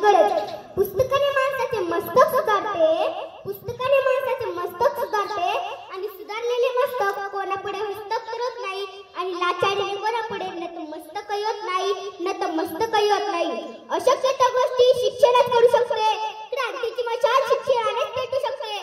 अलीकडेच पुस्तकाने माणसाचे मस्तक सुधारते, पुस्तकाने माणसाचे मस्तक सुधारते आणि सुधारलेले मस्तक कोणापुढे हस्तक करत नाही आणि लाचारीने कोणापुढे नतमस्तक होत नाही, नतमस्तक होत नाही. अशक्य त्या गोष्टी शिक्षणात करू शकते. क्रांतीची मशाल शिक्षणानेच पेटू शकते.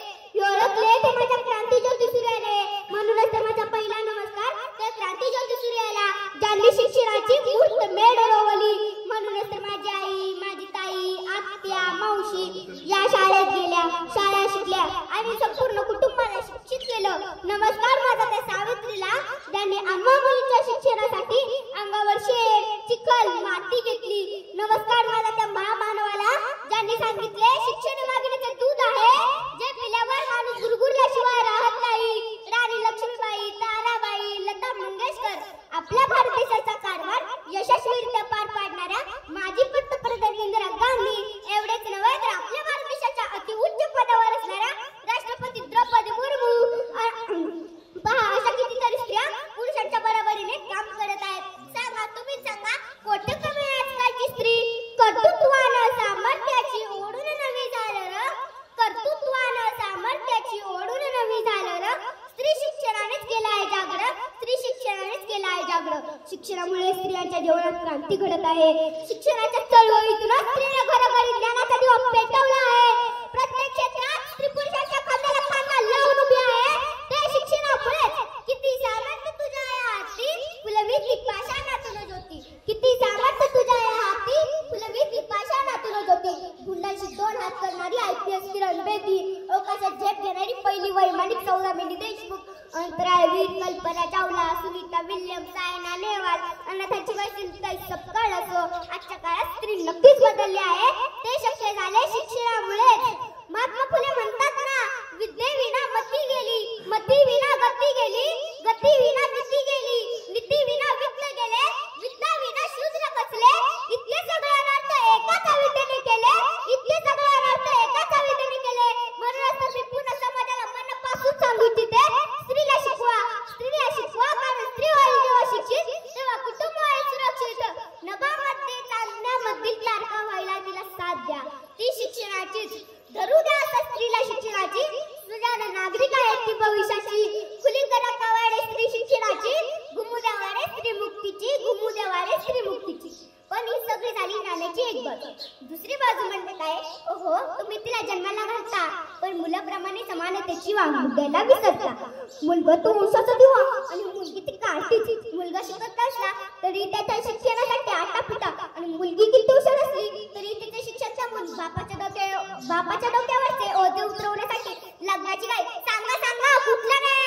ओळखले ते माझ्या क्रांती ज्योती सूर्याने, म्हणूनच तर माझा पहिला नमस्कार त्या क्रांती ज्योती सूर्याला ज्यांनी शिक्षणाची मूर्त मेढ रोवली. म्हणूनच तर माझी आई, माझी ताई, आत्या, मावशी या शाळेत गेल्या, शाळा शिकल्या आणि संपूर्ण कुटुंबाला शिक्षित केलं. नमस्कार माझा त्या सावित्रीला ज्यांनी आम्हा मुलींच्या शिक्षणासाठी अंगावर शेण, चिखल, माती घेतली. नमस्कार माझा त्या महामानवाला ज्यांनी सांगितले शिक्षण मागणीचे दूध आहे जे पिल्यावर माणूस गुरगुरल्याशिवाय राहत नाही. राणी लक्ष्मीबाई, ताराबाई, लता मंगेशकर आपल्या भारत देशाचा कारभार यशस्वीरित्या पार पाडणाऱ्या माजी पंतप्रधान इंदिरा गांधी एवढेच नव्हे तर आपल्या भारत देशाच्या अतिउच्च पदावर असणाऱ्या राष्ट्रपती द्रौपदी मुर्मू पहा अशा कितीतरी स्त्रिया पुरुषांच्या बरोबरीने काम करत आहेत. सांगा, तुम्ही सांगा, कोठे कमी आजकालची स्त्री कर्तृत्वानं सामर्थ्याची ओढून नवी झालं र, कर्तृत्वानं सामर्थ्याची ओढून नवी झालं र. स्त्री शिक्षणानेच केला आहे जागरण, स्त्री शिक्षणानेच केला आहे जागरण. शिक्षणामुळे स्त्रियांच्या जीवनात क्रांती घडत आहे. शिक्षणाच्या चळवळीतूनच स्त्रीने घरोघरी ज्ञानाचा दिवा पेटवला आहे. प्रत्येक क्षेत्रात स्त्री पुरुषाच्या खांद्याला खांदा लावून उभी आहे. ते शिक्षणामुळेच. किती सामर्थ्य तुझ्या या हाती फुलवीत पाषाणातून ज्योती, किती सामर्थ्य तुझ्या या हाती फुलवीत पाषाणातून ज्योती. गुंडांशी 2 हात करणारी IPS किरण बेदी, अवकाशात झेप घेणारी पहिली वैमानिक सौदामिनी देशमुख, अंतराळवीर कल्पना चावला, सुनीता विल्यम, सायना नेहवाल, अनाथांची वैशिष्ट्य सपकाळ असो, आजच्या काळात स्त्री नक्कीच बदलली आहे. ते शक्य झाले शिक्षणामुळेच. महात्मा फुले म्हणतात ना, विद्येविना मती गेली, मतीविना गती गेली, गतीविना नीती गेली, नीतीविना विद्या गेले, विद्याविना शूद्र कचले. इतके सगळे अनर्थ एकाच विद्येने केले, इतके सगळे अनर्थ एकाच विद्येने केले. म्हणूनच तर मी पूर्ण समाजाला मनापासून सांगू इच्छिते, स्त्रीला शिकवा, स्त्रीला शिकवा, कारण स्त्री होईल जेव्हा शिक्षित तेव्हा कुटुंब होईल सुरक्षित. नभामध्ये चालण्यामधील तारका व्हायला तिला साथ द्या. ती शिक्षणाचीच धरू द्या आता स्त्रीला शिक्षणाची. सुजाण नागरिक आहे ती भविष्याची. खुली करा कवाडे स्त्री शिक्षणाची, घुमू द्या वारे स्त्री मुक्तीची, घुमू द्या वारे स्त्री मुक्तीची. पण ही सगळी झाली नाण्याची एक बाजू. दुसरी बाजू म्हणजे काय, ओहो तुम्ही तिला जन्माला घालता पण मुलाप्रमाणे समानतेची वागणूक द्यायला विसरता. मुलगा तो वंशाचा दिवा आणि मुलगी ती कार्टीची. मुलगा शिकत असला तरी त्याच्या शिक्षणासाठी आटापिटा आणि मुलगी किती हुशार असली तरी तिचे शिक्षण थांबून बापाच्या डोक्यावरचे ओझे उतरवण्यासाठी लग्नाची काय. सांगा सांगा कुठला न्याय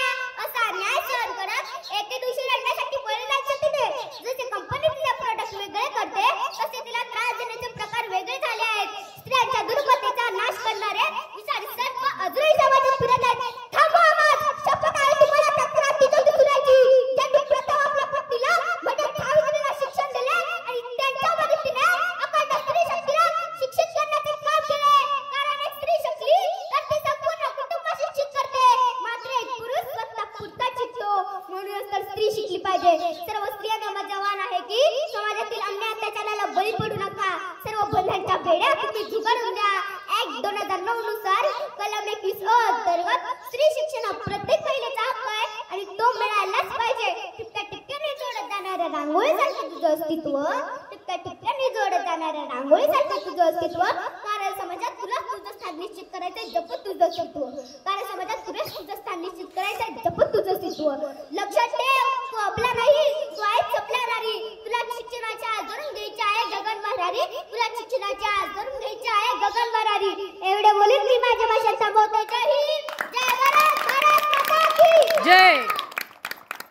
असा न्याय सहन करत एके दिवशी लढण्यासाठी पळून जायचं तिथे. जसे कंपनी तिला प्रोडक्ट वेगळे करते तसे तिला त्रास देण्याचे प्रकार वेगळे झाले आहेत. स्त्रियांच्या दुर्बलतेचा नाश करणारे विचार सर्व अजूनही समाजात फिरत आहेत. थांबवा आवाज, शपथ आहे तुम्हाला त्या क्रांती ज्योती सूर्याची ज्यांनी प्रथम आपल्या पत्नीला म्हणजे ठावीला शिक्षण दिले आणि त्यांच्या मदतीने अखंड स्त्री शक्तीला शिक्षित करण्याचे काम केले. कारण एक स्त्री शिकली तर ती संपूर्ण कुटुंब शिक्षित करते. मात्र एक पुरुष स्वतः पुरता शिकतो. म्हणूनच तर स्त्री शिकली पाहिजे. सर्व स्त्रियांना माझं आव्हान आहे की समाजातील अन्याय अत्याचाराला बळी पडू नका. सर्व बंधनांच्या बेड्या तुम्ही झुगारून द्या. ऍक्ट 2009 नुसार कलम 21 अंतर्गत स्त्री शिक्षण प्रत्येक महिलेचा हक्क आहे आणि तो मिळायलाच पाहिजे. टिपक्या टिपक्याने जोडत जाणाऱ्या रांगोळीसारखं तुझं अस्तित्व, टिपक्या टिपक्याने जोडत जाणाऱ्या रांगोळीसारखं तुझं अस्तित्व. कारण समाजात तुला तुझं स्थान निश्चित करायचं जपत तुझं अस्तित्व. कारण समाजात तुला तुझं स्थान निश्चित करायचं जपत तुझं अस्तित्व. लक्षात ठेव, तू आपला नाही